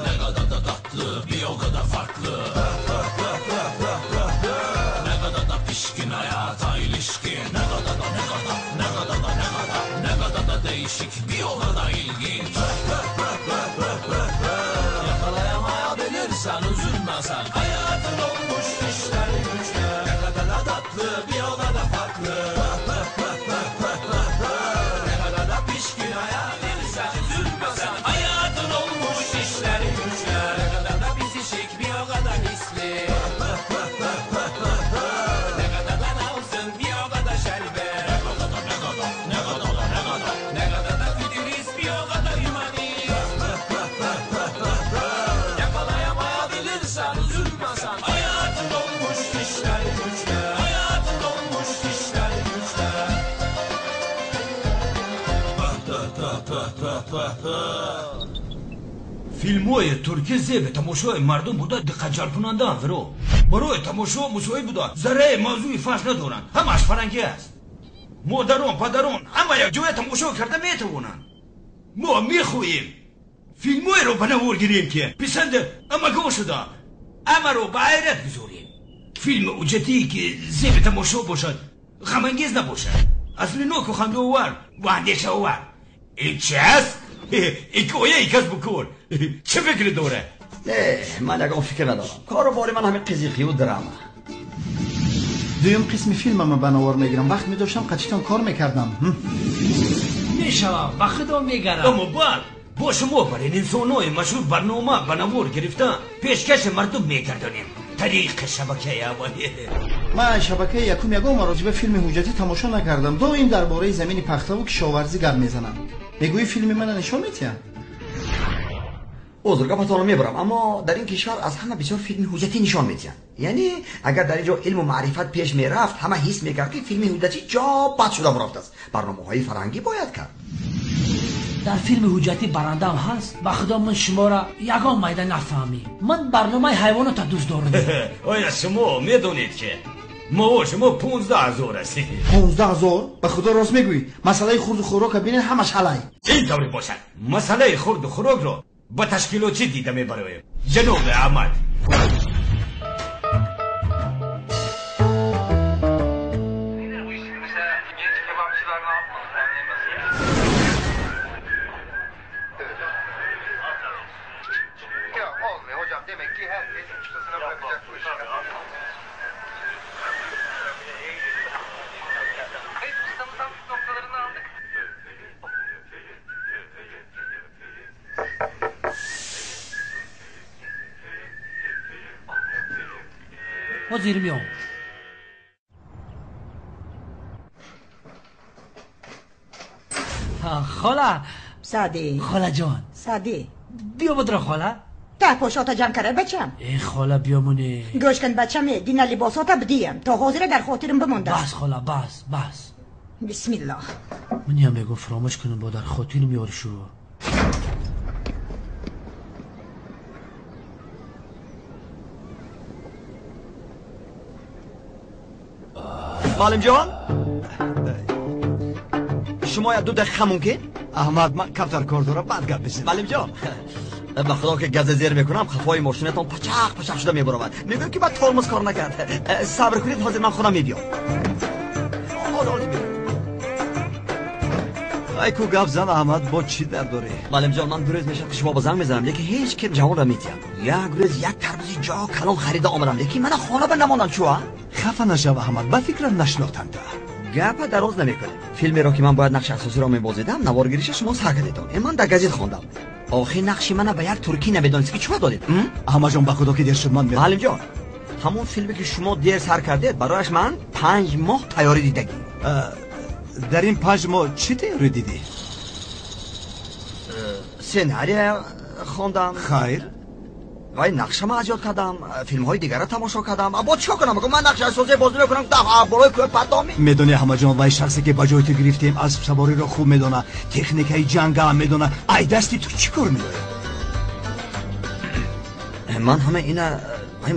Ne kadar da tatlı, bir o kadar farklı. Ne kadar da pişkin hayata ilişkin. Ne kadar da değişik, bir o kadar ilginç. Yakalayamayabilirsen üzülme sen. Hayatın olmuş işler güçler. Ne kadar da tatlı, bir o kadar farklı. Ne kadar da pişkin hayat ilişsen üzülme sen. Hayatın olmuş işler güçler. Ne kadar da bitişik, bir o kadar hisli. Ne kadar da nalsın, bir o kadar şerbet. Ne kadar da fütürist, bir o kadar humanist. Yakalayamayabilirsen üzülme sen. Hayatın olmuş işler güçler. Hayatın olmuş işler güçler. فیلم‌های ترکی به تماشای مردم بوده دقت جلب کننده اند فرو. برای تماشا مساعد بوده ذره موضوعی فرق ندارند، همش فرنگی است. مادران پدران همه یک جای تماشا کرده میتوانند. ما میخواهیم فیلم‌های رو به نوار گیریم که پسند همگان شده، همه رو به حیرت بذاریم. فیلم حجتی که زیب تماشا باشد، غم انگیز نباشد، اصل نوک و خنده‌آور و اندیشه آور. این چه است؟ حکایه ای کس بکن. چه فکر داره؟ نه من اگه فکر ندارم. کاروبار من همه قزیقی و درامه. دویم قسم فیلمم بنوار میگیرم. وقت میداشتم قچیتان کار میکردم. میشوم وقت دو میگرم. اما با شما برای انسان‌های مشهور برنامه بنوار گرفتن پیشکش مردم میگردانیم. طریق شبکه اولی. من شبکه یکم راجع به فیلم حجتی تماشا نکردم. دائم درباره زمین پخته و کشاورزی گپ میزنن. میگویی فیلم من نشون میتین؟ گپتون رو میبرم، اما در این کشور از همه بسیار فیلم حجتی نشان میتین. یعنی اگر در اینجا علم و معرفت پیش میرفت همه حس میکرد که فیلم حجتی جا پس شده رفته است. برنامه‌های فرهنگی باید کرد. در فیلم حجتی برنده هم هست. به خدا من شما را یگان میده نفهمی. من برنامه حیوانات دوست دارم. آیا شما میدونید که ما شما 15,000 هستیم؟ 15,000؟ به خدا راست میگویی؟ مسئله خورد و خوراک ببینید همش حلای. این طوری باشد. مسئله خورد و خوراک رو با تشکیلاتی دیده میبریم. جناب احمد. حاضر میام. خاله. ساده. خاله جان. ساده. بیا بدر خاله. تا پوشاتا جمع کرده بچم. ای خاله بیامونه. گوش کن بچم، دینا لباساتا بدیم تا حاضر در خاطرم بمونده. بس خاله بس. بسم الله. من هم میگم فراموش کنم با در خاطر میاری شروع. معلم جان شما 2 دقیقه ممکن؟ احمد من کمتر کار دارم بعد گپ بزنیم. معلم جان به خدا که گز زیر میکنم خفای ماشینتون پچق شده میبرود. میگم که بعد ترمز کار نکرد. صبر کنید حاضر من خودم میبیام. ای کو گپ زن احمد با چی در داره؟ معلم جان من 2 روز میشه که شما بازم میزنم لیکن هیچ کی جواب نمیتیم. یک روز یک ترمز جا کلام خریده آمدم لیکن من خانه بنموندم چوا؟ خفه نشو احمد، به فکر نشناختند. گپ دراز نمیکنه. فیلمی را که من باید نقش اساسی را میبازیدم نوارگیریش شما سر کردید. من در گزیت خواندم. آخه نقش من به یک ترکی نمیدونید که چوا دادید؟ احمد جان به خدا که دیر شد من میرم. معلم جان همون فیلمی که شما دیر سر کردید برایش من 5 ماه تیاری دیدگی. در این 5 ماه چی تیاری دیدی؟ سناریو خواندم. خیر. وای نقشه ما ایجاد کردم، فیلم های دیگر را تماشا کردم. ابا چیکار کنم؟ من نقش اساسی بازی میکنم تا بالای کوه پتامی. میدونی احمد جان وای شخصی که با جای تو گرفتیم اسب سواری را خوب میدونه، تکنیکای جنگ هم میدونه. ای دستی تو چیکار میکنی؟ من همه اینا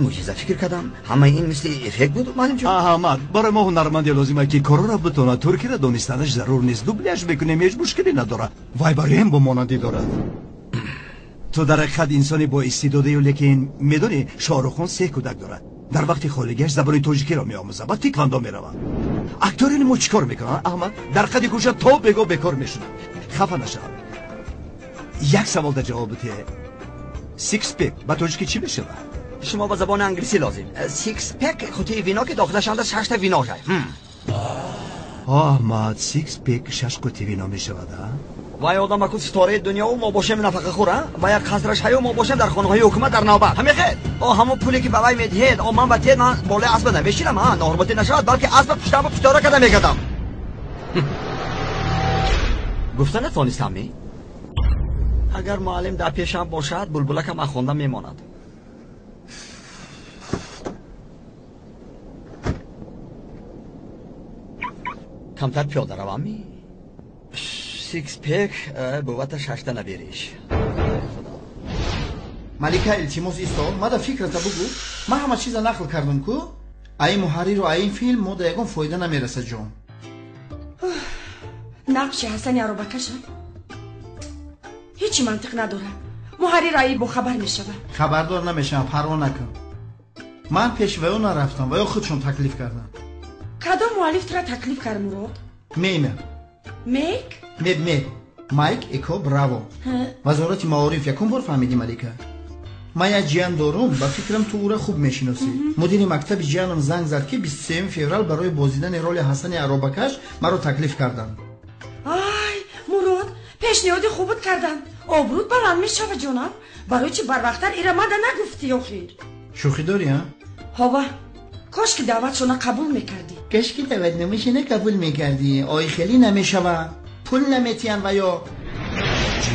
معجزه فکر کردم. همه این مثل افکت بود معلم جان. احمد برای ما هنرمندی لازمه که کارا را بتونه. ترکی را دانستنش ضرور نیست. دوبلیاژ بکنیم هیچ مشکلی نداره. وای برای هم با مانندی داره. تو در حقیقت انسانی با استعدادی لیکن میدونی شاهرخ خان 3 کودک دارد. در وقت خالگیش زبان تاجیکی را میآموزد بعد تکواندو میرود. اکتورین ما چیکار میکنن؟ احمد در قد گوشه تا بگو بکار میشن. خفه نشو. یک سوال در جواب ده. سیکس پک با تاجیکی چی میشه؟ شما با زبان انگلیسی لازم. سیکس پک خطی وینا که داخلش اند 6 تا وینا جای. احمد سیکس پک 6 قطعه وینا میشود. وای آدم اكو ستاره دنیا و ما باشیم نفقه خوره و یک خسرش هیو ما باشیم در خانه های حکومت در نوبت همه خیر همون پولی که بابای میدهید من با تید من بالای اسب نمیشینم نهربتی نشد بلکه اسب پشتم و پشتاره کده میگدم گفتن نتونستم می اگر معلم در پیشم باشد بلبلک من خوندم میماند کمتر پیاده روم می سیکس پک بوت 6 تا نبیریش ملکه التماس ایستو ما در فکرت بگو ما همه چیز نقل کردم کو ای محرر و این فیلم ما در یکم فایده نمیرسه جون نقش حسن یاروبکش هیچی منطق نداره محرر ای با خبر میشه خبردار نمیشم پروا نکن من پیش و اون نرفتم و یا خودشون تکلیف کردن کدام مؤلف تو را تکلیف کرد مراد میمه میک مایک اکو براو وزارت معارف یکم بار فهمیدی ملکه ما یک جیان دارم با فکرم تو او را خوب میشناسی مدیر مکتب جیانم زنگ زد که 23 فوریه برای بازیدن رول حسن عربکش مرا تکلیف کردن آی مراد پیشنهاد خوبت کردن آبرود بلند میشه جونم برای چی بر وقتر ایره ما نگفتی آخیر شوخی داری ها هوا کاش که دعوتشون قبول میکردی کاش که دعوت نمیشه قبول میکردی آی خیلی نمیشوه پول نمیتین و یا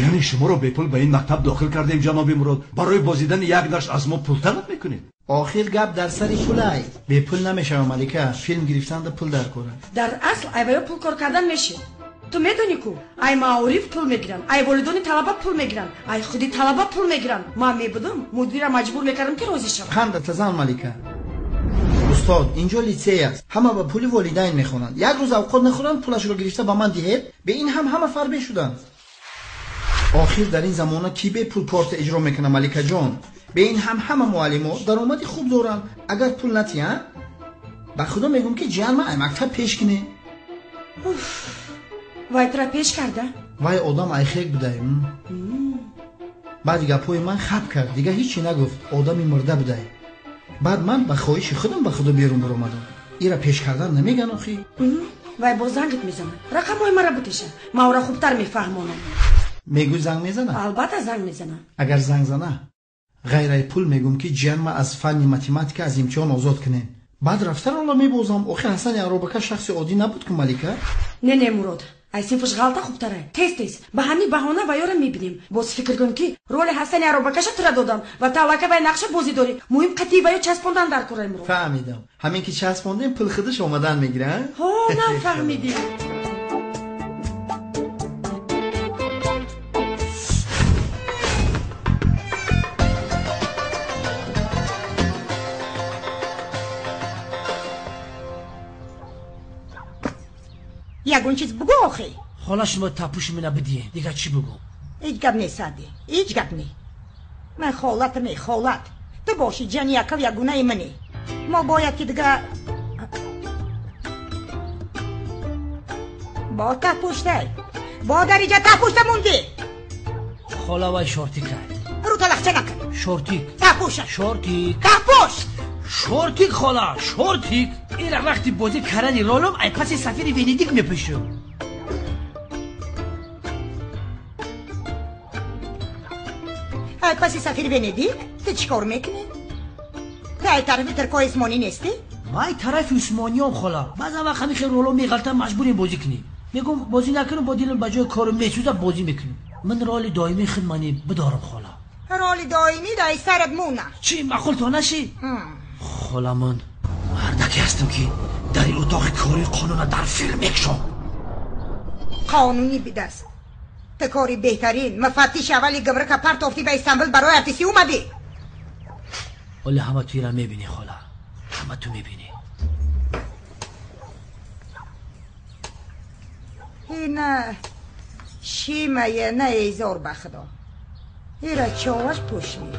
یعنی شما رو به پول به این مکتب داخل کردیم جناب مراد برای بازیدن یک نقش از ما پول طلب میکنید آخر گپ در سر پولای به پول نمیشه ملکه فیلم گرفتن ده پول در کاره در اصل ایویا پول کار کردن میشه تو میدونی کو ای معارف پول میگیرن ای والدین طلبه پول میگیرن ای خودی طلبه پول میگیرن ما میبودم مدیر مجبور میکردم که راضی شم خنده تزن ملکه استاد اینجا لیسه است همه با پول والدین میخونن یک روز اوقات نخورن پولش رو گرفته با من دهید به این همه فربه شدن آخر در این زمانه کی به پول کارت اجرا میکنه ملکه جان به این همه معلم‌ها درآمدی خوب دارن اگر پول نتیان با خدا میگم که جان من مکتب پیش کنه وای ترا پیش کرده وای آدم ایخیک بوده بعد گپوی من خب کرد دیگه هیچی نگفت آدمی مرده بوده بعد من به خواهش خودم به خدا بیرون برآمدم ایرا پیش کردن نمیگن آخی وای با زنگت میزنم رقمای مرا بتشه ما اورا خوبتر میفهمونم میگو زنگ میزنه البته زنگ میزنم اگر زنگ زنه غیر پول میگم که جان ما از فن متماتیک از امتحان آزاد کنین بعد رفتن الله میبوزم آخه حسن عربکه شخص عادی نبود که ملکه نه مراد ای سینفش غلطه خوبتره تیز به همین بهانه و یارو میبینیم باز فکر کن که رول حسن عربکش ترا دادم و تا به نقشه بازی داری مهم قطعی و چسبوندن در کره مراد فهمیدم همین که چسبوندیم پول خودش اومدن میگیرن ها نه فهمیدی یگون چیز بگو آخه حالا شما تپوش منو بدین دیگه چی بگو هیچ گپ نیست سادی هیچ گپ نی من خالت تو باشی جان یکو یگونه منی ما باید که دیگه با تپوشته با در اینجا تپوشته موندی خاله وای شورتی کرد رو تلخچه نکن شورتیک تپوشه شورتیک تپوش شورتیک خاله شورتیک این وقتی بازی کردنی رولم ای پس سفیر ونیدیک میپشم ای پس سفیر ونیدیک تو چیکار میکنی؟ تو ای طرف ترکای اسمانی نیستی؟ ما ای طرف عثمانی هم خاله بعضا وقت همیشه رولم میغلطم مجبوریم بازی کنیم میگم بازی نکنم با دیلم بجای کارم میسوزه بازی میکنم من رول دائمی خدمانی بدارم خاله رول دائمی دای سرت مونه چی معقول تو نشی؟ خاله من مردکی هستم که در این اتاق کاری قانون در فیلم میکشم قانونی بدست تو کاری بهترین مفتیش اولی گمرک پرتافتی به استانبول برای ارتیسی اومدی ولی همه توی را میبینی خاله همه تو میبینی این شیمه نه ایزار بخدا ایره چاوش پوشمی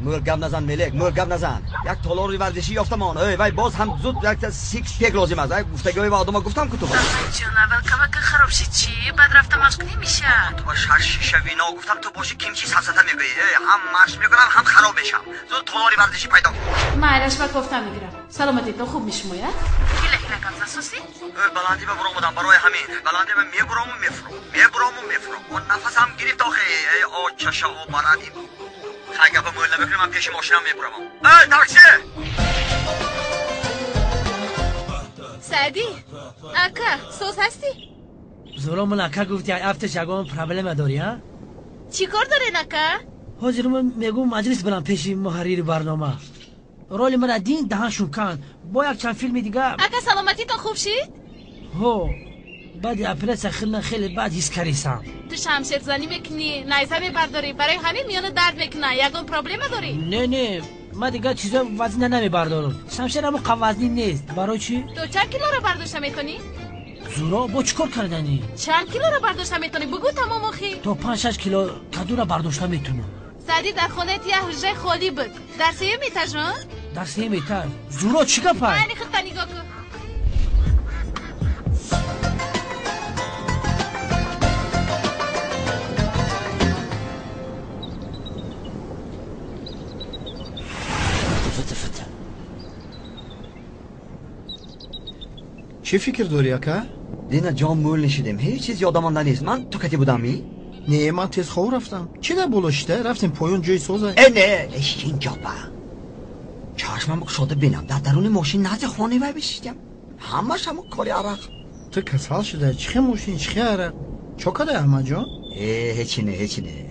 مول گپ نزن ملک، مول گپ نزن. یک تالار ورزشی یافتم آن. وای باز هم زود یک سیکس پیک لازم است. گفتگوی با آدم گفتم که تو جون اول کمک خراب شد چی؟ بعد رفتم مشق نمیشه. تو با شش شیشه وینا گفتم تو باشی کیمچی سلسته میگویی. هم مشق میکنم هم خراب میشم. زود تالار ورزشی پیدا کن. معلش بعد گفتم میگیرم. سلامتی تو خوب میشم یا؟ هیله کم زاسوسی؟ بلندی به برام بودم برای همین. بلندی به میبرام و میفرم. اون نفسم گرفت آخه آ چشا و بلندی. اگه با مول نمیکنم من پیش ماشینم میبرم. تاکسی! سعدی اکا سوز هستی؟ زورا من اکا گفتی افتش اگه پرابلم داری ها؟ چی کار داره نکا؟ حاضر من میگم مجلس برم پیش محریر برنامه رول من دین دهنشون کن با یک چند فیلم دیگه. اکا سلامتی تو خوب شید؟ هو بعد اپریس خیلی بعد هیس کریسم. تو شمشیر زنی میکنی نیزه میبرداری برای همین میانه درد میکنه یکم پرابلم داری؟ نه من دیگه چیزا وزنه نمیبردارم. شمشیر همون قوازنی نیست. برای چی؟ تو چند کیلو رو برداشت میکنی؟ زورا با چیکار کردنی؟ چند کیلو رو برداشت میکنی بگو تمام اخی. تو 5-6 کیلو کدو رو برداشت میتونم. سعدی در خونه یه حجره خالی بود. درسیه میتاجون؟ درسیه میتاج. زورا چیکار پای؟ یعنی خودت نگاه کن. چی فکر داری اکا؟ دینا جام مول نشیدیم هیچ چیز یادم نیست. من تو کتی بودم می؟ نه من تیز خواه رفتم. چی در بولشته؟ رفتیم پایون جای سوزه. نه اینجا با چشمم شده بینم در درون ماشین نزد خانه وای بشیدم همش همون کاری عرق. تو کسال شده چه ماشین چه عرق؟ چوکاده احمد جان؟ هیچی نه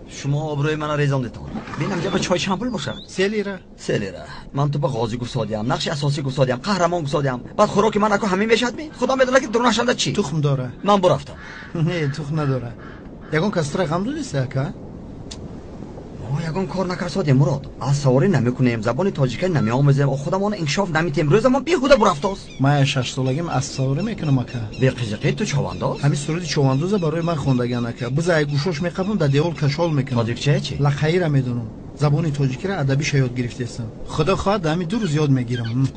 شما آبروی من ریزان دیتون بینم جا به چای شامپول باشه. 3 لیره من تو به غازی گوسادیم نقش اساسی گوسادیم قهرمان گوسادیم بعد خوراک من اکو همین میشد می خدا میدونه که درونشنده چی تخم داره. من برفتم. نه تخم نداره. یگون کستر غم دوست اکا؟ ما یگون کار نکردیم مراد از سواری نمیکنیم زبان تاجیکی نمیآموزیم و خودمون انکشاف نمیتیم روز ما بیهوده برافتاس. ما 6 سالگیم از سواری میکنم اکا. به قیزقی تو چوانداز همین سرودی چوانداز برای من خوندگان اکا. بزای گوشش میقبم در دیول کشال میکنم. تاجیک چی؟ لا خیر میدونم. زبان تاجیکی را ادبی یاد گرفتم. خدا خواهد همین 2 روز یاد میگیرم.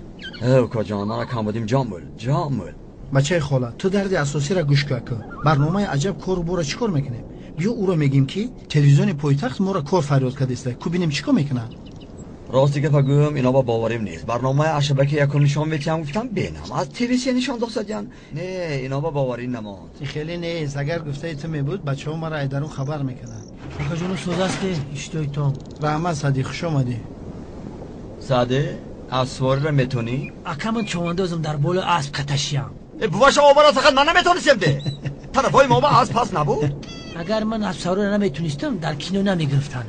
اوکا جان من کام بودیم جامول. بچه خاله تو درد اساسی را گوش کن. برنامه عجب کار برو چیکار میکنیم؟ بیا او را میگیم که تلویزیون پایتخت ما را کار فریاد کرده است. کو ببینیم چیکار میکنن. راستی که بگم اینا با باوریم نیست. برنامه اشبکه یکم نشون میدم گفتم بینم از تلویزیون نشون دادن. نه اینا با باوری نماند. خیلی نیست. اگر گفته تو میبود بچه‌ها ما را ایدرون خبر میکردن. آقا جون سوزاست اشتوی تو. رحمت صدیق خوش اومدی. ساده اسوار را میتونی؟ اکا من چواندازم در بول اسب کتشیم. بواش آبارا فقط من نمیتونستم ده. طرفای ما با از پس نبود. اگر من اسب سوار نمیتونستم در کینو نمیگرفتنم.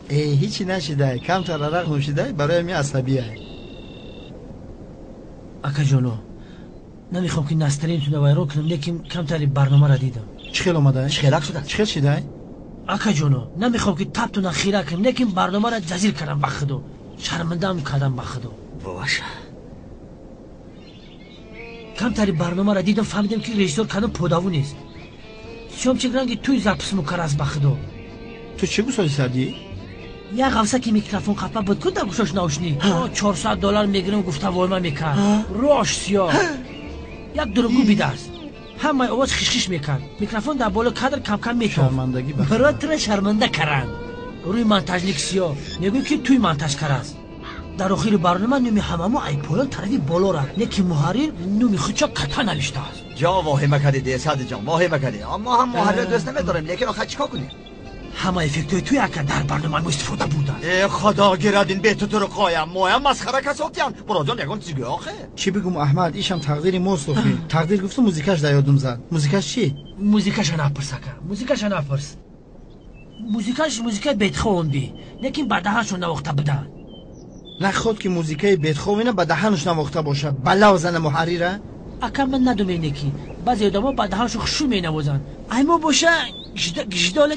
هیچی نشده. کم تر عرق نوشیده برای می عصبیه. اکا جونو نمیخوام که نسترین تو وایران کنم لیکن کم تری برنامه را دیدم. چه خیلی اومده؟ چه خیلی شده؟ چه شده؟ اکا جونو نمیخوام که تب تو نخیره کنم لیکن برنامه را جزیر کردم بخدو. شرمندم کردم بخدو. باشه. کم تری برنامه را دیدم فهمیدم که رژیسور کدام پوداو نیست. شام چگرانگی توی زپس مکرز بخدو. تو چه گوسالی سردی؟ یک غوصه که میکروفون خفه بود کن در گوشاش نوشنی $400 میگیرم گفته وایما میکرد روش سیاه یک درگو بیدست همه آواز خشخش میکرد میکروفون در بالا کدر کم کم میتوف شرمندگی بخیر برات را شرمنده کرن روی منتجلیک سیاه میگوی که توی منتج کرد در آخر برنامه نومی هممو ایپولان طرفی بالا رد نیکی محریر نومی خودشا کتا نوشته است جا واهمه کردی ساده جان واهمه کردی اما هم محریر دوست نمیداریم لیکن آخر چیکار کنیم همه افکتوی توی اکا در برنامه استفاده بودن ای خدا گردین بیتو تو رو قایم مویم مسخره کساتیان برا جان یکان چیگه آخه چی بگم احمد ایشم تقدیری موست اخی تقدیر گفته موزیکش در یادم زد موزیکش چی؟ موزیکش نپرس اکا موزیکش نپرس موزیکای بیتخوندی لیکن با دهنشون نواخته بدن نخواد که موزیکای بیتخوینه با دهنش نواخته باشه بلا زن محریره اکا من ندومینه که بعضی آدما با دهنشون خشو مینوازن ایمو باشه جدال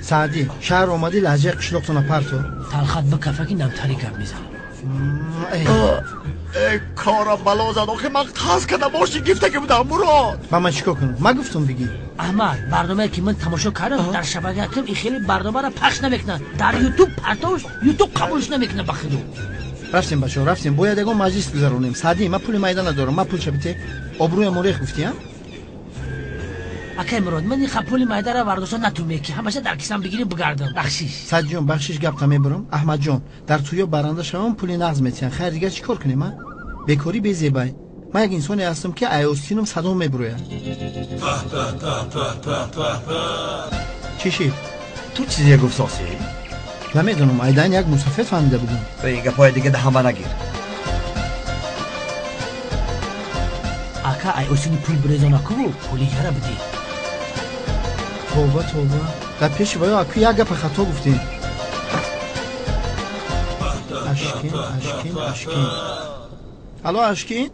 سعدی شهر اومدی لهجه قشلوقتون پرتو تلخط به کفه که نمتری گم میزن کارا بلا زد آخه من قصد کردم باشی گفته که بودم مراد. با من چیکار کنم؟ من گفتم بگی. احمد برنامه که من تماشا کردم در شبکه اتم این خیلی برنامه را پخش نمیکنن، در یوتیوب پرتوش یوتیوب قبولش نمیکنه بخیدو. رفتیم بچه‌ها رفتیم باید یگان مجلس گذرونیم. سعدی من پول میدان ندارم، من پول چبیته ابروی موریخ گفتی ها؟ اکه مراد من این پول میدان را ورداشتن نتونم که همش در کیسم بگیریم بگردم. بخشش سعد جون بخشش گپ میبرم. احمد جون در توی برنده شوم پول نقض میتین. خیر دیگه چیکار کنیم من؟ بکاری به زیبای. من یک انسانی هستم که ایوستینم صدام میبروه. چی شد؟ تو چیزی گفت ساسی؟ نمیدونم ایدان یک مسافر فهمیده بودم. به این گپای دیگه ده همه نگیر. اکا ایوستین پول بریزان اکو پولی یاره بدی. توبه در پیش باید اکو یک گپ خطا گفتیم. اشکین الو اشکین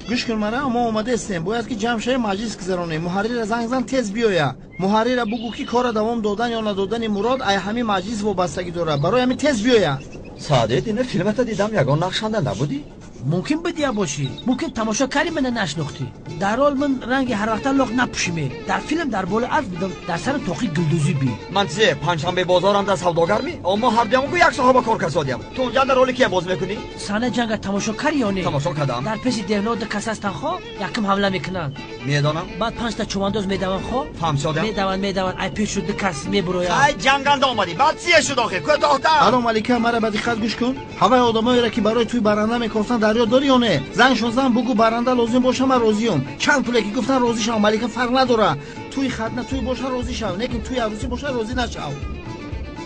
گوش کن مرا ما اومده استیم باید که جمع شه مجلس گذرونیم. محرر را زنگ زن تیز بیایا. محرر را بگو که کار دوام دادن یا ندادن مراد ای همین مجلس وابستگی داره. برای همین تیز بیایا. سعادت این فیلمت دیدم یگان نقشنده نبودی؟ ممکن بدیا باشی، ممکن تماشا کردی من نشناختی. در حال من رنگ هر وقت لوق نپوشیمه. در فیلم در بالا عرض بدم در سر توقی گلدوزی بی. من چه پنجشنبه بازارم در سوداگر می؟ اما هر دیامو یک صاحب کار کسادیم. تو اونجا در حالی که باز میکنی؟ صحنه جنگ تماشا کردی یا نه؟ تماشا کردم. در پیش دهنود کس از تنخوا یکم حمله میکنن. میدانم. بعد 5 تا چوبانداز میدون خو. فهم شدم. میدون ای پیش شد کس میبرویا. ای جنگند آمدی. بعد چی شد آخه؟ کو دختر؟ الو ملکه مرا بعد خط گوش کن. هوای آدمایی را که برای توی برنده میکردن دریا داری یا نه؟ زنشون زن بگو برنده لازم باشه من راضیم. چند پوله که گفتن راضی شم ملکه فرق نداره. توی خدمه توی باشه راضی شو، لیکن توی عروسی باشه راضی نشو.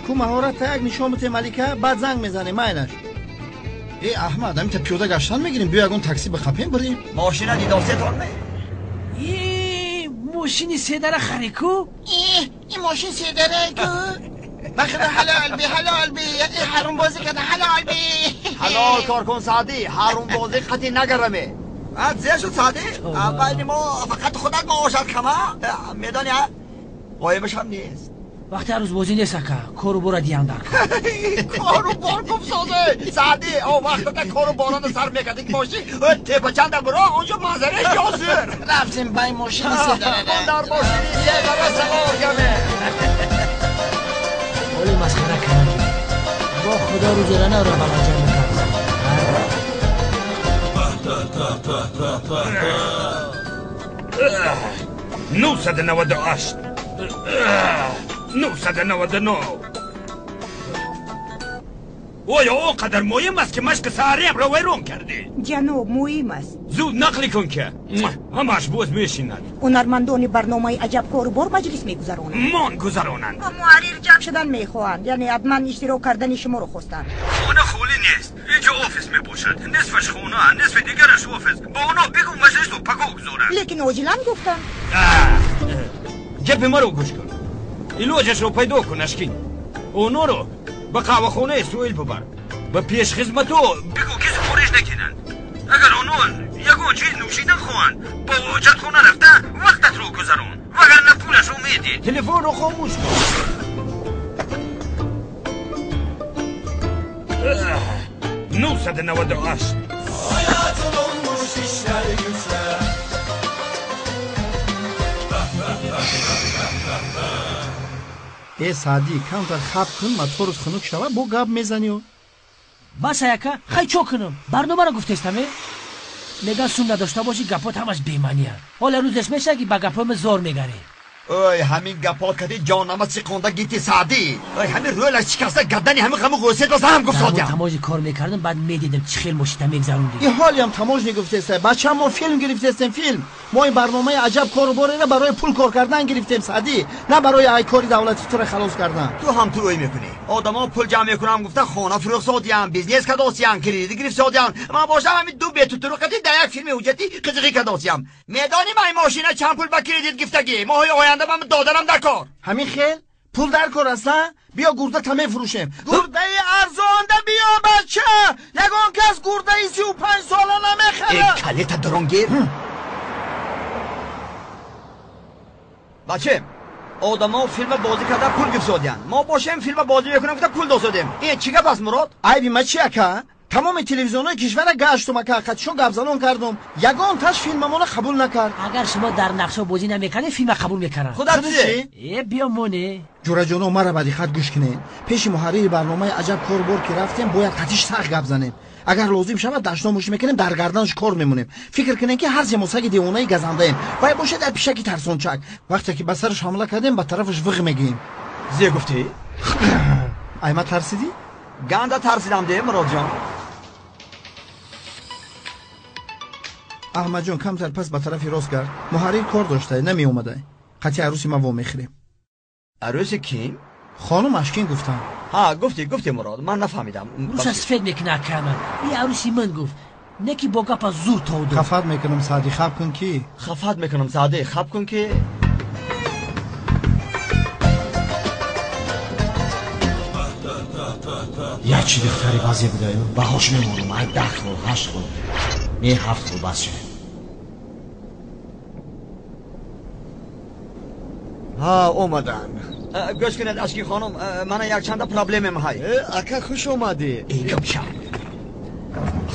کو مهارت تا یک نشون بده ملکه بعد زنگ میزنه ماینش. ای احمد همین تا پیاده گشتن میگیریم بیا یگان تاکسی بخپیم بریم. ماشین دیداسه تون می. ماشین سه در خریکو؟ این ماشین سه دره کو؟ بخدا حلال بی این حرام بازی کرده حلال بی. حلال کار کن سعدی حرام بازی خطی نگرمه. بعد زیر شد سعدی اول ما فقط خودت معاشرت کما میدانی ها قایمش هم نیست. وقتی هر روز بازی نیست اکا کارو برا دیان در کارو بار کم سازه سعدی او وقت تا کارو باران سر میکردی که باشی تیپا چند برا اونجا منظره یازر رفتیم بای ماشین سه دره من در ماشینی سه دره سوار گمه ولی مسخره کردی با خدا رو زرانه رو بلنجه میکرد 998 999 اویا اونقدر مهم است که مشق سهریم رو ویرون کردی. جناب مهم است. زود نقلی کن که همش باز میشیند. هنرمندان برنامه عجب کاربار مجلس میگذرانند. مان گذرانند. محرر جمع شدن میخواهند، یعنی حتما اشتراک کردن شما رو خواستند. خونه خالی نیست، اینجا آفیس میباشد، نصفش خونه نصف دیگرش آفیس. با اونا بگو مجلس رو پگاه گذارند. لیکن عاجلا گفتن. گپ ما رو گوش کن، ایلوجش رو پیدا کن اشکین. اونا رو به قهوه خونه سویل ببر، به پیش خدمتو بگو که سفارش نکنن. اگر اونا یگون چیز نوشیدن خواهند با حاجت خونه رفتن وقتت رو گذرون، وگرنه پولش رو میدی. تلفن رو خاموش کن. 998 Hayatın olmuş işler güçler. ای سعدی کم در خب کن ما تو روز خنک شوه با گپ میزنی. بس یکا خیلی چو کنم برنامه رو گفته استمه میگن سون نداشته باشی گپات همش بیمانیه. حالا روزش میشه که با گپام زور میگره. اوی همین گپا کدی جانم چی خونده گیتی سعدی. اوی همین رولش شکسته گردنی همین غم غوسه واسه هم گفت سادیم. تماج کار میکردم بعد میدیدم چه خیلی مشت میگذروندی. این حالی هم تماج نگفته است. بچه ما فیلم گرفتیم فیلم. ما این برنامه عجب کاروباری را برای پول کار کردن گرفتیم سعدی، نه برای ای کاری دولتی تو را خلاص کردن. تو هم تو میکنی. آدما پول جمع میکنم گفتن خانه فروخت سادیم، بیزنس کداسیم، کریدی گرفت سادیم. من باشم همین دو بیت تو رو کدی در یک فیلم حجتی قزقی کداسیم. میدانی من ماشین چند پول با کریدیت گفتگی ماه آینده من دادنم در کار. همین خیل پول در کار است. بیا گرده تمه فروشیم. گرده ارزانده بیا بچه. یگان کس گرده 35 ساله نمیخره. ای کلیت درونگیر. بچه آدما فیلم بازی کرده پول گرفت سادین. ما باشیم فیلم بازی میکنیم گفت پول دادیم. این چی گپ است مراد؟ ای بی ما چی اکا؟ تمام تلویزیون‌های کشور گشتم و حقیقتشون گپزنان کردم یگان تاش فیلممون قبول نکرد. اگر شما در نقشه بازی نمیکنه فیلم قبول میکنن. خودت چی؟ بیا مونه جورا جان مرا بعد خط گوش کنین. پیش محرر برنامه عجب کار بر که رفتیم باید قطیش سخت گپ زنیم. اگر لازم شود داشتاموش میکنیم در گردنش کار میمونیم. فکر کنین که هر جمعسگ دیوانه گزنده ایم. باید باشه در پیشکی ترسونچک. وقتی که به سرش حمله کردیم به طرفش وق میگیم. زی گفتی؟ ایما ترسیدی؟ گنده ترسیدم ده مراد جان. احمد جان کمتر پس به طرف راست کرد. محرر کار داشته نمی اومده. قطعی عروسی ما وا میخریم. عروسی کی؟ خانم اشکین گفتم. ها گفتی مراد من نفهمیدم. روش از فکر میکنه کامل. این عروسی من گفت. نکی با گپ زور تا دو. خفت میکنم سعدی خب کن کی؟ خفت میکنم سعدی خب کن کی؟ یه چی بختری بازی بوده باهاش میمونم ای 10 خور 8 خور نه 7 خور بس شد. ها اومدن. گوش کنید اشکی خانم من یک چند پرابلمم های. اکا خوش اومدی. اینم شام.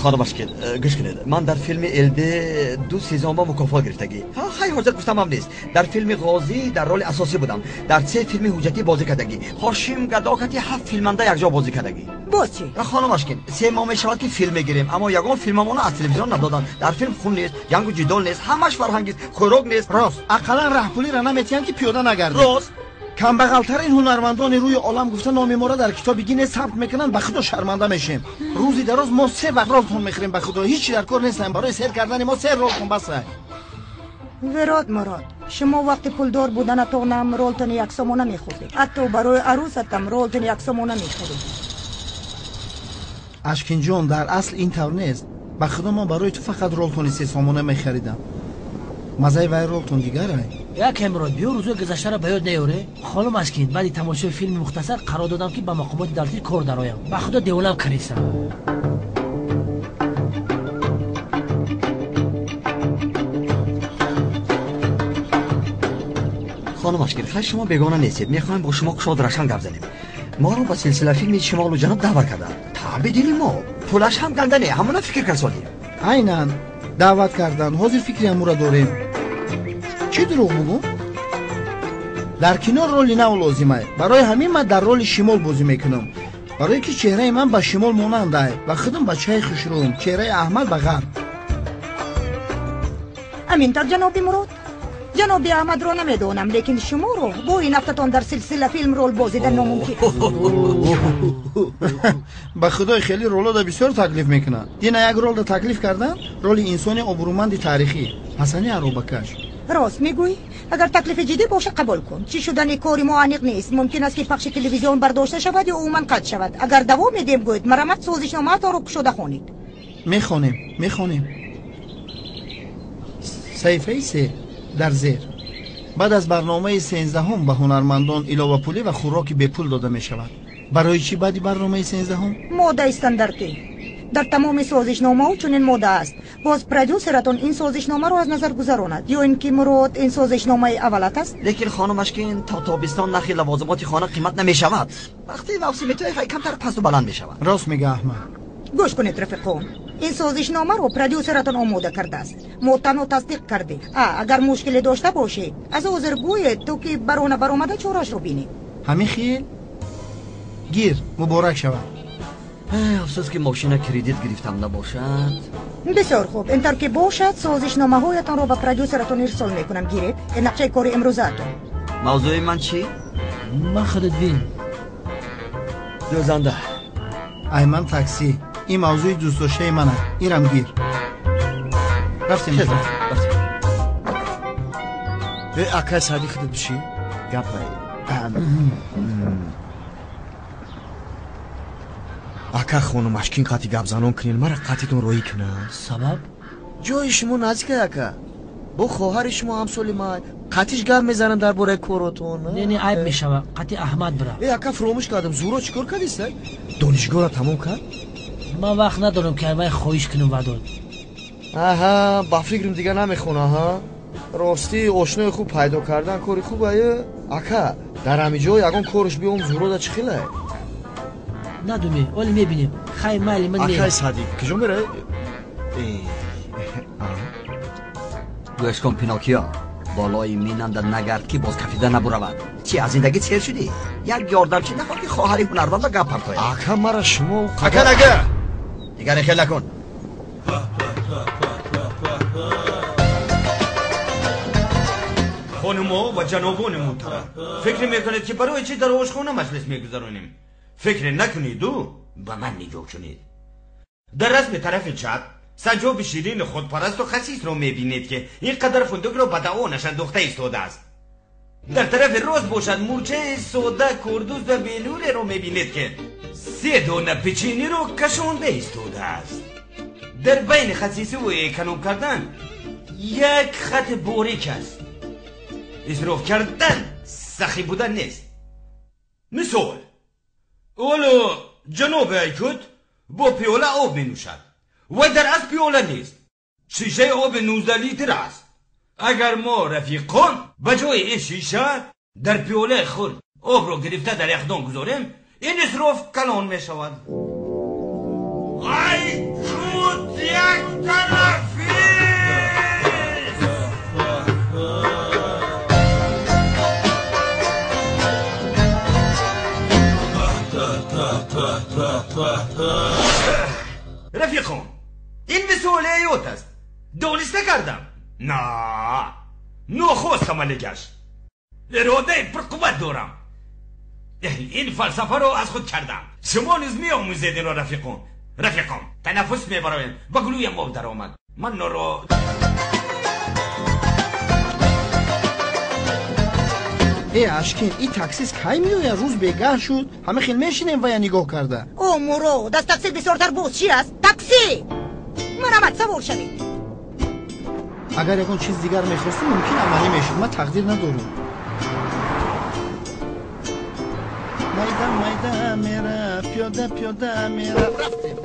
خانم اشکی گوش کنید من در فیلم الده 2 سیزن با مکافات گرفتگی. ها خیلی حاجت گفتم هم نیست. در فیلم غازی در رول اساسی بودم. در 3 فیلم حجتی بازی کردگی. هاشم گداکتی 7 فیلمنده یک جا بازی کردگی. باز چی؟ خانم اشکی 3 ماه میشود که فیلم میگیریم اما یگان فیلممون از تلویزیون ندادن. در فیلم خون نیست، جنگ و جدال نیست، همش فرهنگی است، خوراک نیست. راست اقلا رهپولی را نمیتین که پیاده نگردی. راست کم بغلتر این هنرمندان روی عالم گفتن نام ما را در کتاب گینس ثبت میکنن به خدا شرمنده میشیم. روزی دراز ما 3 وقت رولتون میخریم به خدا هیچی در کار نیستیم برای سیر کردن ما 3 رولتون بس. وراد مراد شما وقتی پولدار بودنتون هم رولتون یک سومونه میخورید. حتی برای عروستم رولتون یک سومونه میخورید. اشکین جان در اصل این طور نیست. به خدا من برای تو فقط رولتون 3 سومونه میخریدم. مزه وای رولتون دیگره. یک امروز بیو روزو گذشته را به یاد نیاره. خانم اشکین بعد تماشای فیلم مختصر قرار دادم که با مقامات دولتی کار درایم. به خدا دیولم کریسم. خانم اشکی خیلی شما بیگانه نیستید. میخوایم با شما شاد روشن گپ زنیم. ما رو با سلسله فیلم شمال و جنوب دعوت کردن. تابع دیدیم ما. پولش هم گنده نه. همون فکر کردیم. عیناً دعوت کردن. حاضر فکری امورا داریم. چی دروغ میگم؟ در کنار رولی نه لازمه. برای همین من در رول شمال بازی میکنم. برای که چهره من با شمال ماننده و خودم بچه خوشروم. چهره احمد به غرب. همینطور جنابی مراد. جنابی احمد رو نمیدونم لیکن شما رو با این هفته‌تان در سلسله فیلم رول بازیدن ناممکن. به خدای خیلی رولا دا بسیار تکلیف میکنن. دینا یک رول دا تکلیف کردن رول انسانی ابرومند تاریخی حسنی عروبکش. راست میگویی؟ اگر تکلیف جدی باشه قبول کن. چی شدن کاری معانق نیست. ممکن است که پخش تلویزیون برداشته شود یا عموما قطع شود. اگر دوام میدیم گوید مرمت سازشنامه تا رو شده خونید. میخونیم. صحیفه 3 در زیر. بعد از برنامه 13 به هنرمندان علاوه پولی و خوراکی به پول داده می شود. برای چی بعدی برنامه 13 ماده استانداردی در تمام سازشنامه و چنین ماده است. باز پرودوسرتون این سازشنامه رو از نظر گذراند یا اینکه مراد این سازشنامه اولت است. لیکن خانمش که این تا تابستان نخی لوازمات خانه قیمت نمی شود. وقتی موسم توی خیلی کمتر پست و بلند می شود. راست میگه احمد. گوش کنید رفیقان. این سازشنامه رو پرودوسرتون آماده کرده است. متن تصدیق کرده. اگر مشکلی داشته باشه از عذر گوید تو که برآمده چورش رو بینی. همین خیل گیر مبارک شود. افسوس که ماشین کردیت گرفتم نباشد. بسیار خوب اینطور که باشد سازشنامه هایتان رو به پرودوسرتون ارسال میکنم. گیرید این نقشه کاری امروزتون. موضوع من چی؟ من خودت بین دوزنده ایمن تاکسی. این موضوع دوست داشته منه. اینم گیر. رفتیم. اکا سادی خودت بشی گپ اکا خانم اشکین قاطی گپ زنان کنین مرا قاطیتون روی کنه. سبب جای شما نزدیکه اکا با خواهر شما همسالی ما قاطیش گپ میزنن درباره کاراتون. نه عیب میشوه. قاطی احمد برا. اکا فراموش کردم. زورا چیکار کردی است؟ دانشگاه را تمام کرد؟ من وقت ندارم که وای خواهش کنم وداد. آها با فکرم دیگه نمیخونه ها. راستی آشنای خوب پیدا کردن کاری خوبه. اکا در همینجا یگان کارش بیام زورا دا چخیله ندونی ولی میبینیم خیلی مالی من اکای نیم صدیق کجا میره؟ گوش کن پیناکیا، بالای میننده نگرد که باز کفیده نبورود. چی از زندگی چیر شدی؟ یک یاردمچی نخواه که خواهری هنرمند گپ پرتاید. اکا مرا شما و اکا نگه دیگر خیل نکن. خانما و جنابان محترم، فکر میکنید که برای چی در آشخانه مجلس میگذرانیم؟ فکر نکنید و به من نگاه کنید. در رسم طرف چپ سنجاب شیرین خودپرست و خسیس را میبینید که اینقدر فندق را به دعوانش انداخته ایستاده است. در طرف راست باشد مورچه ساده کردوز و بلوره را میبینید که 3 دانه پیچینی را کشانده ایستاده است. در بین خسیسی و اکنام کردن یک خط باریک است. اسراف کردن سخی بودن نیست. مثال اولو جناب ایکوت با پیاله آب می نوشد و در از پیاله نیست، شیشه آب 19 لیتر است. اگر ما رفیقان به جای این شیشه در پیاله خود آب را گرفته در یخدان گذاریم، این اسراف کلان می شود. ایکوت یک طرفی رفیقان، این مثال ایوت است. دانسته کردم؟ نه، نخواستم علیگش. اراده پرقوت دارم. این فلسفه رو از خود کردم. شما نیز می آموزید این را رفیقان. رفیقان تنفس می برایم با گلویم آب در آمد. من را ای اشکین این تاکسیس کی میوه روز بگاه شد همه خیلی میشینیم و یا نگاه کرده. او مورو دست تاکسی بسیارتر بوز چی است؟ تاکسی مرامت سوار شوید. اگر یکون چیز دیگر میخواستیم ممکن عملی میشد. ما تقدیر نداریم. میده میره پیاده میره. رفتیم.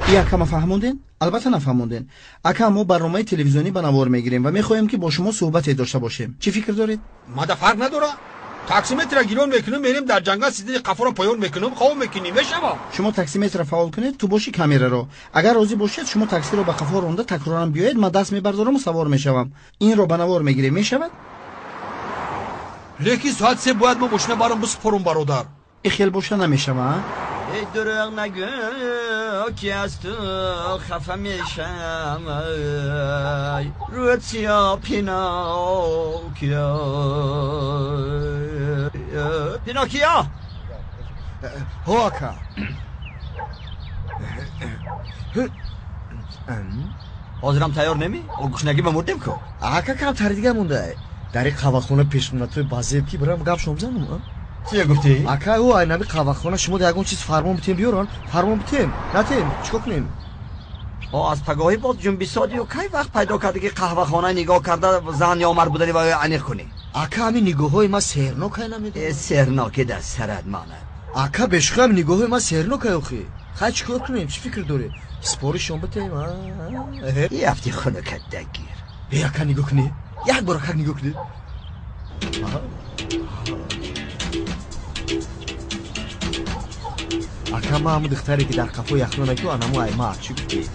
ای اکا ما فهموندین؟ البته نفهموندین. اکا ما برنامه تلویزیونی به نوار میگیریم و میخوایم که با شما صحبتی داشته باشیم. چی فکر دارید؟ ماده فرق نداره. تاکسیمتر را گیرون میکنیم میریم در جنگل سیده قفا را پایان میکنیم خواب میکنیم شما. شما تاکسیمتر فعال کنید تو باشی کامیرا رو. اگر راضی باشید شما تاکسی رو به قفا رونده تکرارا بیاید من دست میبردارم و سوار میشوم. این رو به نوار میگیریم میشود؟ لیکن ساعت 3 باید ما ماشین برام بسپرم برادر. این خیلی باشه نمیشم. ای دروغ نگو که از تو خفه میشم. روت سیاه پیناکیا هو اکا حاضرم تیار نمی؟ او گوشنگی بموردیم که اکا کم تر دیگه مونده. در این قواخونه پیشمونه توی بازیب کی برام گپ شما بزنم. چیه گفتی؟ اکا او اینمی قواخونه شما دیگه چیز فرمان بتیم بیارن. فرمان بتیم نتیم چیکار کنیم؟ از پگاهی باز جنبی سادی و کی وقت پیدا کرده که قهوه خانه نگاه کرده زن یا مرد بودنی و عنیق کنی؟ اکا همین نگاه های ما سرناک نمیده. سرناک در سرد مانه. اکا بشخه هم نگاه های ما سرناک اخی. خیلی چیکار کنیم؟ چی فکر داری؟ سپوری شما بتیم یه هفتی خونه کت دگیر. ای اکا نگاه کنی؟ یک بار اکا نگاه کنی؟ اکا ما همون دختری که در قفا یخنانه که آنمو ایما چی بودی؟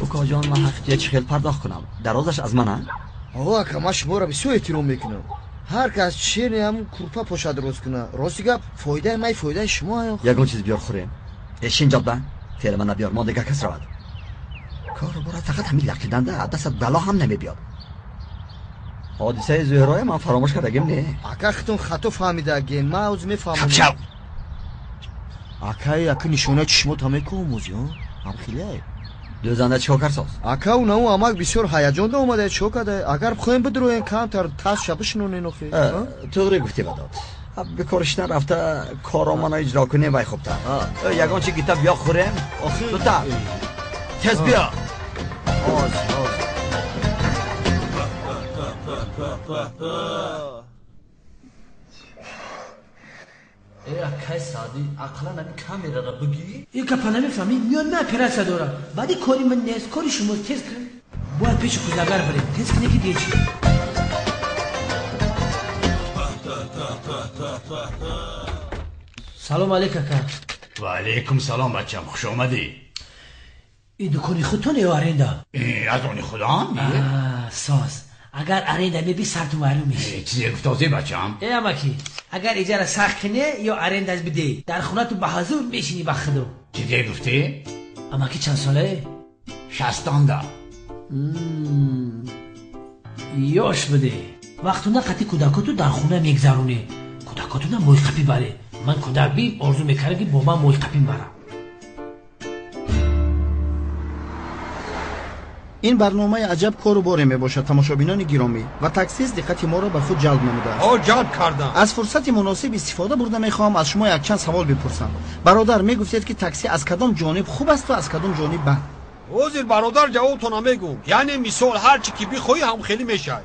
او که جان من حقیقی چی خیلی پرداخت کنم درازش از من آقا اکا ما شما را بسیار احترام میکنم. هر کس چیرنی هم کورپا پاشد روز کنه. راستی گپ فایده مای فایده شما. یکون چیز بیار خوریم. اشین جاده فعلا من نبیار ما دیگه کس رود. کار برای فقط همین لقیدنده دست بلا هم نمیبیاد. حادثه زهرای من فراموش کردگیم نه. اکا خطون خطو فهمیدگیم ما اوز میفهمم. خب شو اکا نشونه چشمات همه که آموزی هم خیلی دوزنده چیکار کرد؟ اکا اون امک بسیار هیجان ده اومده چیکار کرده؟ اگر بخوایم بدرویم کم تر تاس شبشون نخی. تو گفتی بداد. به کارش نرفته کارامانو اجرا کنه وای خوب تا. یگان چی گیتا بیا خوریم؟ دو تا. تز بیا. ای اکای سادی عقلا نمی کامیرا را بگی؟ ای که پنامی فهمی میان نه پرسه دارم. بعدی کاری من نیست کاری شما تز کن. باید پیش کوزاگر بریم تز کنه که دیگه چی؟ سلام علیک اکا. و علیکم سلام بچم، خوش آمدی. این دکانی خودتونه یا ارنده؟ از اون خدا ساز اگر ارنده میبی سرتون معلوم میشه. چیزی گفتازی بچم؟ ای اماکی اگر ایجار سخت کنه یا ارنده از بده در خونه تو به حضور میشینی بخدو. چیزی گفتی؟ اماکی چند ساله؟ 60 یاش بده وقتونه قطی کودکاتو در خونه میگذرونه. کودکاتو نه موی قپی بره. من کودک بیم آرزو میکرم که با من موی قپیم برم. این برنامه عجب کار و باره می باشد تماشابینان گرامی و تکسیس دقت ما را به خود جلب نموده است. جلب کردم. از فرصت مناسب استفاده برده میخواهم از شما یک چند سوال بپرسم. برادر میگفتید که تاکسی از کدام جانب خوب است و از کدام جانب بد؟ وزیر برادر جوابتون نمیگم. یعنی مثال هر چی که بخوای هم خیلی میشه.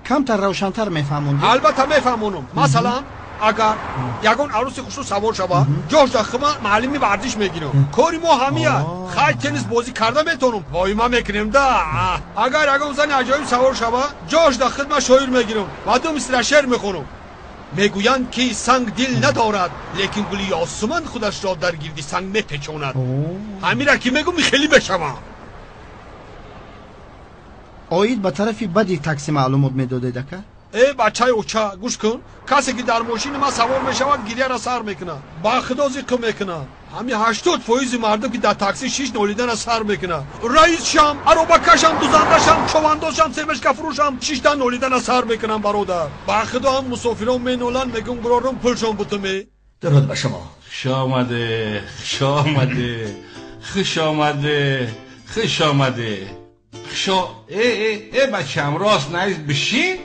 کمتر روشن‌تر میفهمونید؟ البته میفهمونم. مثلا اگر یگان عروس خوشو سوار شوه جاش دخمه معلمی ورزش میگیرم. کاری ما همیه. خیلی تنیس بازی کرده میتونم. وای ما میکنیم ده. اگر یگان زن عجایب سوار شوه جاش دخمه شاعر میگیرم. بعدم مثل شعر میخونم. میگویند که سنگ دل ندارد لیکن گلی آسمان خودش را در گردی سنگ میپیچاند. همین را که میگم خیلی بشوم. آید به طرفی بدی تاکسی معلومات میدادید که؟ ای بچه اوچه گوش کن. کسی که در ماشین ما سوار میشود گریه را سر میکنه. با خدا ذکر میکنه. همین 80% مردم که در تاکسی شیش نالیدن را سر میکنه. رئیس شم، عربکشم، دوزندشم، چواندوشم، سرمشک فروشم شیش تا نالیدن را سر میکنم برادر. با خدا هم مسافران مینولن میگم گرارم پولشون بتومی. درود به شما. خوش آمده، خوش آمده، خوش آمده، خوش آمده. ای بچم راست نیست بشین؟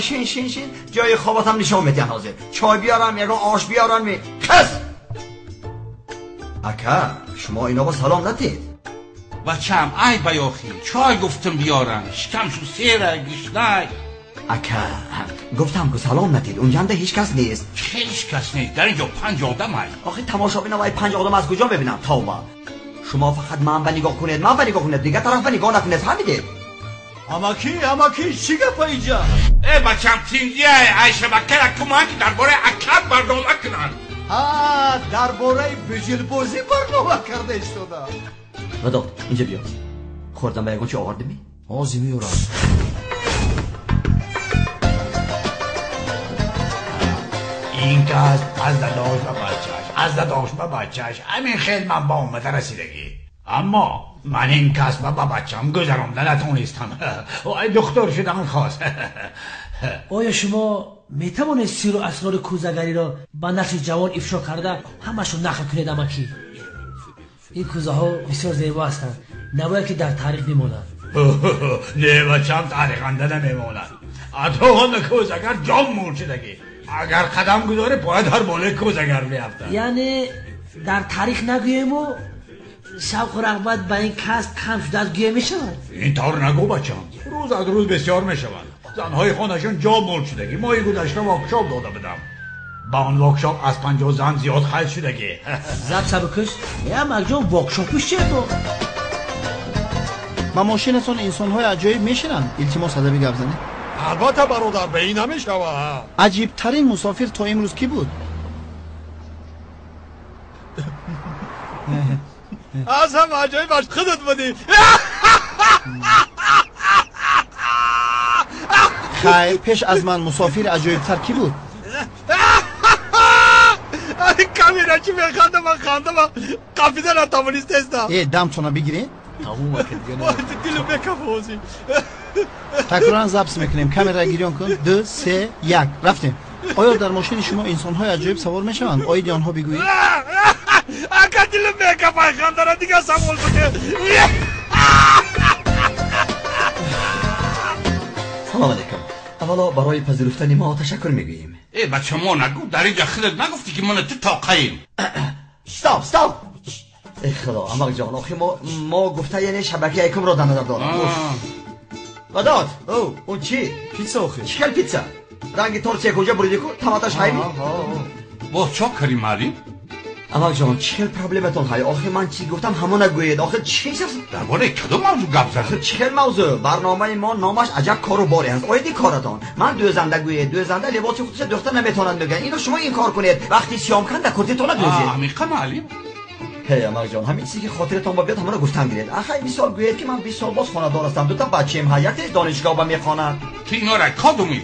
شین جای خواباتم نشان میدین حاضر. چای بیارم یا آش بیارم خس. اکا شما اینا با سلام ندید. بچم ای بیاخی چای گفتم بیارم شکم شو سیره گشنای. اکا گفتم که سلام ندید اونجا هم هیچ کس نیست. هیچ کس نیست در اینجا 5 آدم هست. آخه تماشا بینم 5 آدم از کجا ببینم توبه. شما فقط من به نگاه کنید من به نگاه کنید دیگه طرف به نگاه نکنید فهمیدید؟ اماکی چی گپ اینجا؟ ای بچم تینگی ای شبکه را کمک درباره اکب برنامه کنن. درباره بجل بازی برنامه کرده شده. وداد اینجا بیا. خوردم به یگان چی آوردمی؟ آزی میورم. این که از داداش به بچهش همین خیلی من با اومده رسیدگی. اما من این کسب به بچم گذرانده نتونستم. دکتر شدن خواست. آیا شما میتوانید سیر و اسرار کوزه‌گری را با نقش جوان افشا کرده همشون نقل کنید اماکی؟ این کوزه ها بسیار زیبا هستند نباید که در تاریخ میمونند. نه بچم تاریخنده نمیمونند. اتوان کوزه‌گر جام مرشدگی اگر قدم گذاره باید هر بالای کوزه‌گر بیفته. یعنی در تاریخ نگوییم و شوق و رغبت به این کسب کم شده از گویه می شود؟ این طور نگو بچم. روز از روز بسیار می شود. زنهای خانهشون جا مرد شدگی. ماهی گذشته واکشاپ داده بدم. با اون واکشاپ از 50 زن زیاد خرج شدگی. زب سبکش یا مگجان واکشاپش چیه تو؟ با ماشینتون انسان‌های عجایب میشنن. التماس ادبی گپ زنید. البته برادر به این نمیشود. عجیب ترین مسافر تا امروز کی بود؟ از هم عجایبش خودت بودی. خیر پیش از من مسافر عجایب تر کی بود؟ کامیرا چی میخنده من خنده من قفیده نتوانیست هستم. ای دمتونه بگیرید؟ تموم کرد دلو بکفوزی. تکرارا ضبط میکنیم. کامera گیریان کن. 2 3 1 رفتیم. آیا در ماشین شما انسان‌های عجایب سوار میشوند؟ آید آنها بگویید. اگه دلو بکفای خنده را دیگه سوال بده. سلام علیکم. اولا برای پذیرفتن ما تشکر میگوییم. ای بچه ما نگو در اینجا خودت نگفتی که من تو تاقیم. استاپ ای خدا امق جان آخی ما گفته یعنی شبکه یکم را در نظر دارم. وداد اون چی؟ پیتزا آخی. چیکل پیتزا؟ رنگ ترسیه کجا بریدی کن؟ تماتش حیبی؟ با چا کاری مالی؟ اما جان چه پرابلمتون های؟ آخه من چی گفتم همون نگوید. آخه چی چیز درباره کدوم موضوع گپ زدی؟ چه موضوع؟ برنامه ما نامش عجب کارو باری است. آیدی کارتون من دوزنده گوید. دوزنده لباس خودش دختر نمیتونن بگن. اینو شما این کار کنید. وقتی سیام کن در کرتتون دوزید. عمیقا معلم. هی اما جان همین چیزی که خاطرتون با بیاد همون گفتم گیرید. آخه 20 سال گوید که من 20 سال باز خانه دار هستم. دو تا بچه‌ام هست. یک دانشگاه با میخوانن. تو اینا را کدومی؟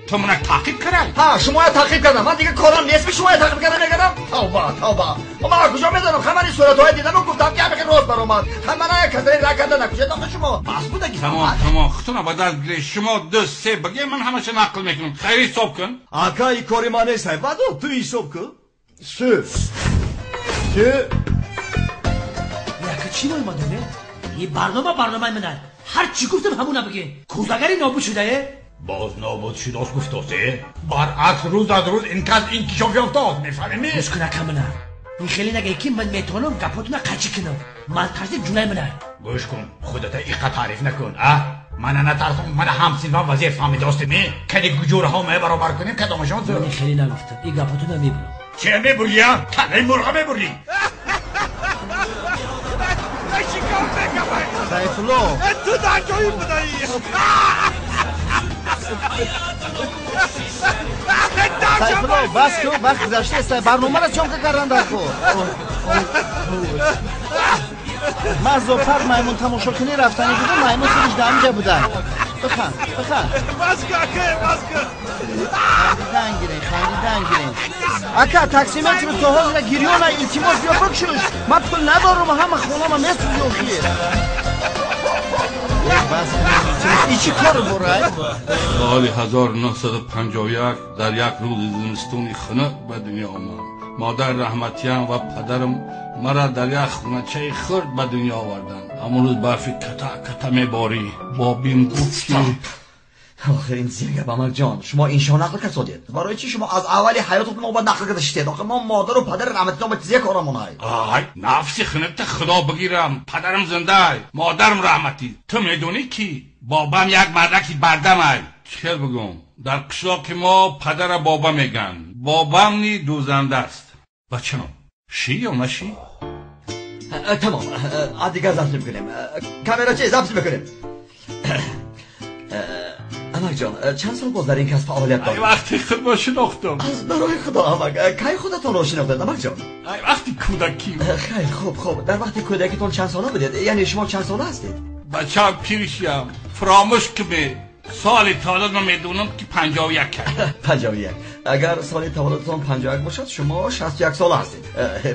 تو من تعقیب کردی؟ ها شما تعقیب کردم. من دیگه کارم نیست. شما تعقیب کردن نگردم. توبه. ما کجا میذارم؟ خمری صورت‌های دیدم و گفتم که همین روز برام. خمرای کسری را کردن کجا داخل شما؟ بس بود که تمام خودتون بعد از شما دو سه بگی من همش نقل میکنم. خیلی صبح کن. آقای کاری ما نیست. بعد تو این صبح کن. سه چی اومده نه؟ این برنامه منه. هر چی گفتم همون بگه. کوزگری نابود شده؟ باز نابود شده است گفته. برعکس روز از روز انکشاف یافته میفهمی؟ گوش کن کمونه. این خیلی نگه که من میتونم گپاتون قچی کنم. من ترس جلوی منه. گوش کن خودت ایقا تعریف نکن. من نترسم من همسینوان وظیفه فهمیده است می کنی گجوره ها می برابر کنیم کدامشان زور. من خیلی نگفتم. این گپاتون میبرم. چه میبریم؟ تنه مرغ میبری. سیفالله تو در جایی بودایی سیفالله بس که وقت گذشته است برنامه را چون که کردن در خود من زوپر میمون تماشا کنی رفتنی بودم میمون سرش دمجه بودن بخند بس که خندیدن گیرین اکا تقسیمه چی به توهاز را گیریون التماس بیا بکشش من پول ندارم و همه خونه ما مثل بیوخیه ای چی کار برای؟ سال 1951 در یک روز زمستونی خنک به دنیا آمد. مادر رحمتیان و پدرم مرا در یک خونچه خرد به دنیا آوردند. همون روز برفی کتا میباری با بین گفت که آخرین زیرگه بامر جان شما اینشا نقل کردید. برای چی شما از اولی حیاتتون ما باید نقل کردید؟ آخه ما مادر و پدر رحمتیان با چیزی کارمون های. نفسی خنکت خدا بگیرم. پدرم زنده مادرم رحمتی. تو میدونی کی؟ بابام یک مردکی بردم های. چه بگم؟ در قشلاق ما پدر بابا میگن. بابام نی دوزنده است. بچه‌ام شی یا نشی؟ تمام دیگه ضبط میکنیم. کامera چه ضبط میکنیم. امک جان چند سال باز در این کسب فعالیت دارید؟ وقتی خود با شناختم. از برای خدا امک کی خودتون رو شناختید امک جان؟ وقتی کودکی. خیلی خوب در وقتی کودکیتون چند ساله بودید؟ یعنی شما چند ساله هستید؟ بچه‌ام پیرشم فراموش کنه. سال تولد من میدونم که 51 کرد. 51 اگر سال تولدتون 51 باشد شما 61 ساله هستید.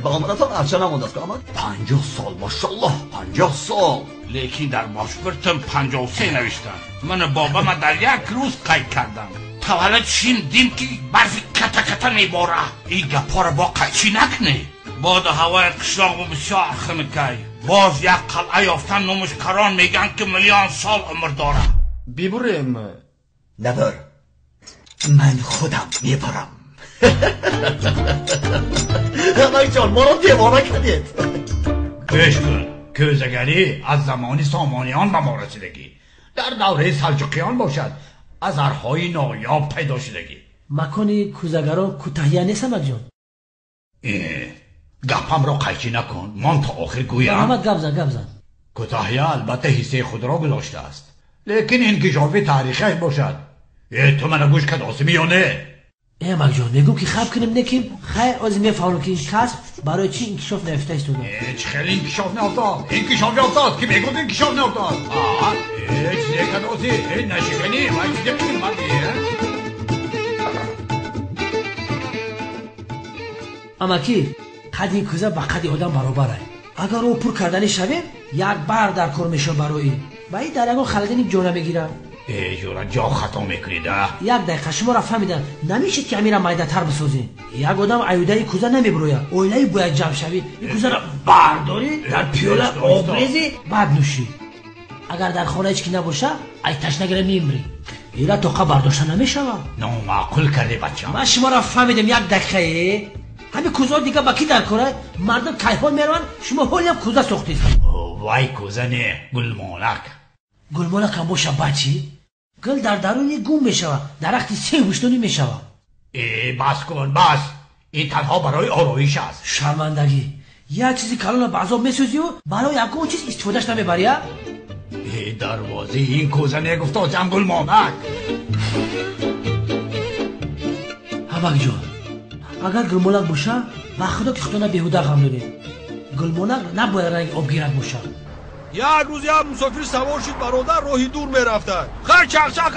با آمدتون ارچه نمونده است که آمد 50 سال ماشاءالله 50 سال. لیکن در پاسپورتم 53 نوشتن. من بابا من در یک روز قید کردم. تولد شنیدیم که برف کتا میباره. این گپا را با قیچی نکنه. باد هوای قشلاق بسیار خنکی. باز یک قلعه یافتن نمایشگران میگن که میلیون سال عمر داره. بیبریم نبر من خودم میبرم. امک جان ما رو دیوانه کردید. گوش کن کوزگری از زمان سامانیان به ما رسیدگی. در دوره سلجوقیان باشد اثرهای نایاب پیدا شدگی. مکانی کوزگران کوتاهیه نیست امک جان. گپم را قیچی نکن. من تا آخر گویم. محمد گپ زن. کوتاهیه البته حصه خود را گذاشته است. لیکن انکشاف تاریخی باشد. تو من گوش کد آسمی یا نه؟ امک جان میگم که خب کنیم نکیم. خیلی آزمی فعال که این کسب برای چی انکشاف نفته است؟ هیچ خیلی انکشاف نفتاد. انکشاف نفتاد که میگوید انکشاف نفتاد. هیچ کد آسی هیچ نشکنی من چیزی بگیم امکی قدی کوزه با قدی آدم برابره. اگر او پر کردن شویم یک بار در کار میشه برای باید در اگه خلدنی جا نمیگیرم. جورا جا خطا میکنید. یک دقیقه شما را فهمیدن نمیشه که امیرم مایده تر بسازین. یک آدم عیوده کوزه نمیبروید. اویلهی باید جمع شوی. این کوزه را برداری در پیاله آب ریزی بعد نوشی. اگر در خانه هیچ کی نباشه ای تشنگی میمری. اینا تو برداشته نمیشه. نامعقول کردی بچه. من شما را فهمیدم یک دقیقه. همین کوزه دیگه با کی در کاره؟ مردم کیفان میروند شما هولی هم کوزه ساختید. وای کوزه نه گلمالک هم باشه بچی؟ گل در درونی گم میشوه. درختی 3 گوشتونی میشوه. بس کن بس. این تنها برای آرایش است. شرمندگی. یک چیزی کلان به عذاب میسوزی و برای یکون چیز استفادهش نمیبری؟ ای دروازه این کوزنه گفتا جنگل مامک. حبک جان، اگر گلمولک باشه با خدا که خودنا بیهوده غم داریم. گلمولک نباید رنگ آبگیرک باشه. یک روز یک مسافر سوار شد برادر راهی دور میرفتن. خیلی چخچخ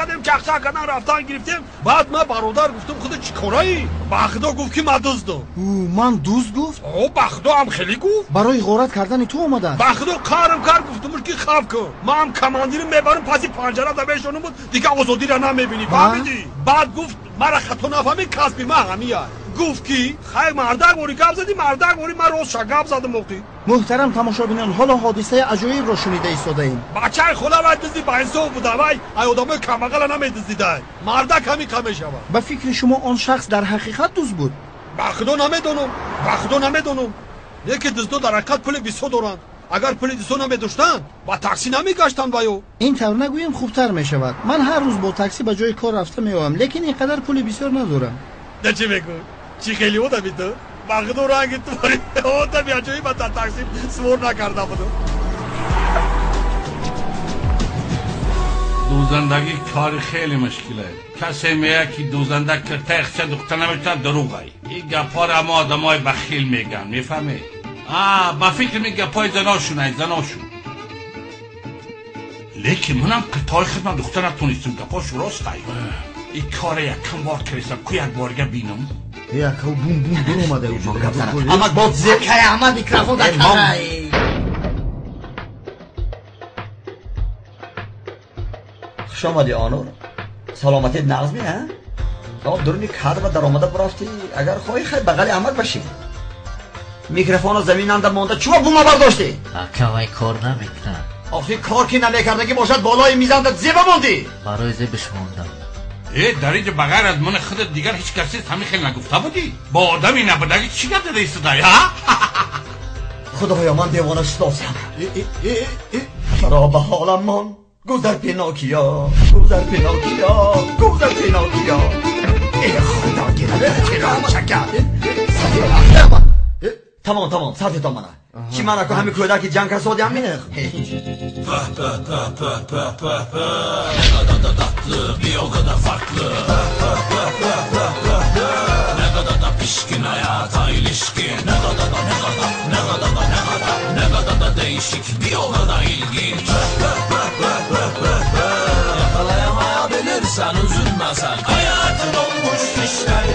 کردن رفتن گرفتیم. بعد من برادر گفتم خود چی کارایی؟ بخدا گفت که من دزدم. من دوست گفت؟ بخدا هم خیلی گفت. برای غارت کردن تو اومدن. بخدا کارم کرد گفتم که خاف کن. من هم کماندیرم میبرم پس پنجره دبیشون بود دیگه آزادی را نمیبینی. فهمیدی؟ بعد گفت مرا خطا نفهمی کسبی من همیه. گفت کی خیلی مردک بوری گپ زدی مردک بوری من روز شگاب زدم وقتی. محترم تماشابینان حالا حادثه عجایب را شنیده ایستاده ایم. بچه خدا باید دزدی با انصاف بوده وای آدمای کمعقل نمیدزدیدن. مردک همین کمه شود. به فکر شما آن شخص در حقیقت دزد بود؟ بخدا نمیدونم. یکی دزدا در حقیقت پول 20 دارند. اگر پول 200 نمیداشتن با تاکسی نمیگشتن بایو. این طور نگویم خوبتر میشود. من هر روز با تاکسی به جای کار رفته میام لیکن اینقدر پول بسیار ندارم. نه چی میگو؟ چی خیلی بود تو؟ بخدا رنگ تو باری اوتا بیا جایی با تاکسی سوار نکرده بودم. دوزندگی کار خیلی مشکله. کسی میگه که دوزنده کرته اخچه دختر نمیشه دروغه. این گپا را ما آدمای بخیل میگن میفهمی؟ با فکر می گپای زناشون. لیکن منم قطار خدمت دختر نتونستم گپاش راست این کار یکم بار کریستم که یک بارگه بینم یکو بوم بر اومده اما با زکر احمد میکرافون در کاره. خوش آمدی آنور. سلامتی نغز میه درونی کادر و در آمده برافتی. اگر خواهی خیلی بغل احمد باشیم میکروفون زمین اندر مونده چوب بوم برداشتی؟ اکاوی کار نمیکنه. آخی کار که نمیکرده که باشد بالای میزندت زیبه موندی. برای زیبش موندم. در اینجا بغیر از من خودت دیگر هیچ کسی همین خیلی نگفته بودی؟ با آدمی نبودگی چی گفته ایستادی ها؟ خدایا من دیوانه شداستم. مرا به حالم من گذر پیناکیا ای خدا گیره چرا شکر تمام ساعت تا منه چی من اکو همین کودکی جنگ کسادی هم مینه bir o kadar farklı ne kadar da pişkin hayata ilişkin ne kadar da değişik bir o kadar ilginç yakalayamayabilirsen üzülme sen hayatın olmuş işler